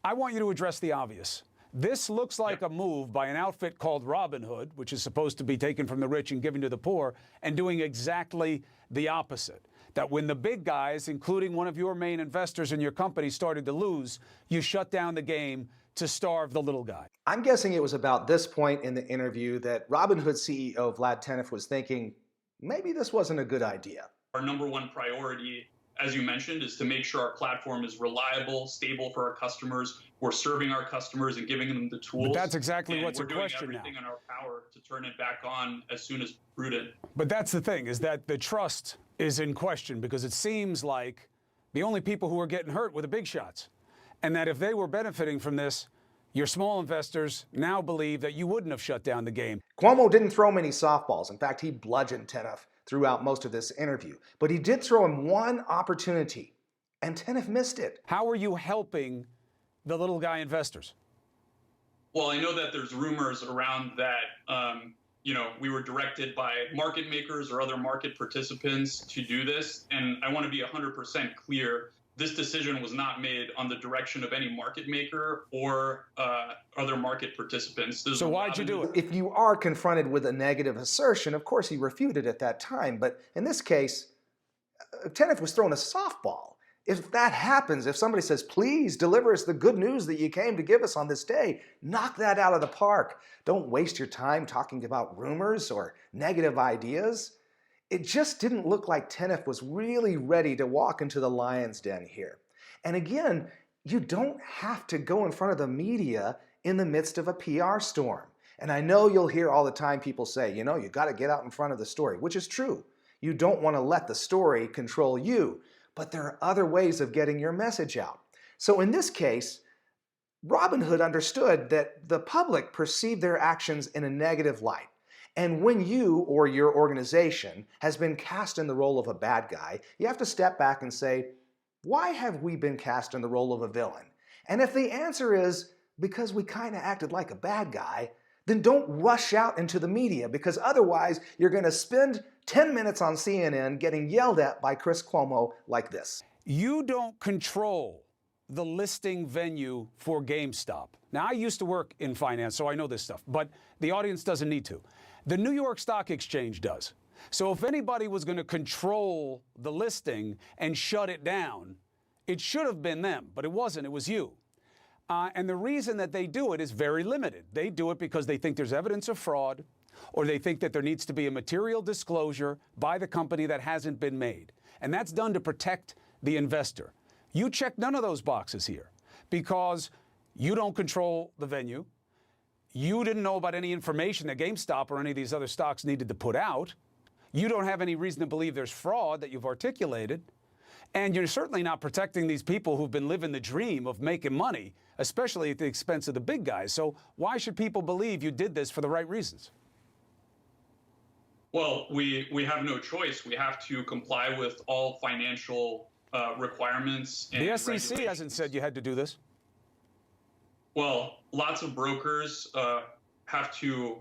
I want you to address the obvious. This looks like a move by an outfit called Robinhood, which is supposed to be taken from the rich and given to the poor, and doing exactly the opposite. That when the big guys, including one of your main investors in your company, started to lose, you shut down the game to starve the little guy. I'm guessing it was about this point in the interview that Robinhood CEO Vlad Tenev was thinking, maybe this wasn't a good idea. Our number one priority, as you mentioned, is to make sure our platform is reliable, stable for our customers. We're serving our customers and giving them the tools. But that's exactly what's in question now. We're doing everything in our power to turn it back on as soon as prudent. But that's the thing, is that the trust is in question, because it seems like the only people who are getting hurt were the big shots. And that if they were benefiting from this, your small investors now believe that you wouldn't have shut down the game. Cuomo didn't throw many softballs. In fact, he bludgeoned Tenev throughout most of this interview. But he did throw him one opportunity, and Tenev missed it. How are you helping the little guy investors? Well, I know that there's rumors around that, we were directed by market makers or other market participants to do this. And I want to be 100% clear. This decision was not made on the direction of any market maker or other market participants. So why'd you do it? If you are confronted with a negative assertion, of course he refuted at that time. But in this case, Tenev was throwing a softball. If that happens, if somebody says, please deliver us the good news that you came to give us on this day, knock that out of the park. Don't waste your time talking about rumors or negative ideas. It just didn't look like Tenev was really ready to walk into the lion's den here. And again, you don't have to go in front of the media in the midst of a PR storm. And I know you'll hear all the time people say, you got to get out in front of the story, which is true. You don't want to let the story control you, but there are other ways of getting your message out. So in this case, Robinhood understood that the public perceived their actions in a negative light. And when you or your organization has been cast in the role of a bad guy, you have to step back and say, why have we been cast in the role of a villain? And if the answer is because we kind of acted like a bad guy, then don't rush out into the media, because otherwise you're going to spend 10 minutes on CNN getting yelled at by Chris Cuomo like this. You don't control the listing venue for Gamestop. Now, I used to work in finance, so I know this stuff, but the audience doesn't need to. The New York Stock Exchange does. So if anybody was going to control the listing and shut it down, it should have been them, but it wasn't. It was you. And the reason that they do it is very limited. They do it because they think there's evidence of fraud, or they think that there needs to be a material disclosure by the company that hasn't been made. And that's done to protect the investor. You check none of those boxes here because you don't control the venue. You didn't know about any information that GameStop or any of these other stocks needed to put out. You don't have any reason to believe there's fraud that you've articulated. And you're certainly not protecting these people who've been living the dream of making money, especially at the expense of the big guys. So why should people believe you did this for the right reasons? Well, we have no choice. We have to comply with all financial requirements and the SEC hasn't said you had to do this. Well, lots of brokers have to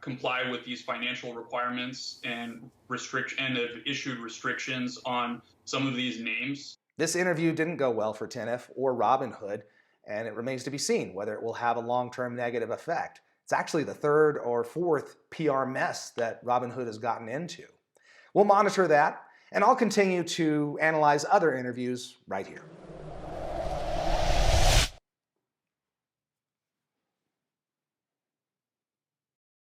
comply with these financial requirements and have issued restrictions on some of these names. This interview didn't go well for Tenev or Robinhood, and it remains to be seen whether it will have a long-term negative effect. It's actually the third or fourth PR mess that Robinhood has gotten into. We'll monitor that, and I'll continue to analyze other interviews right here.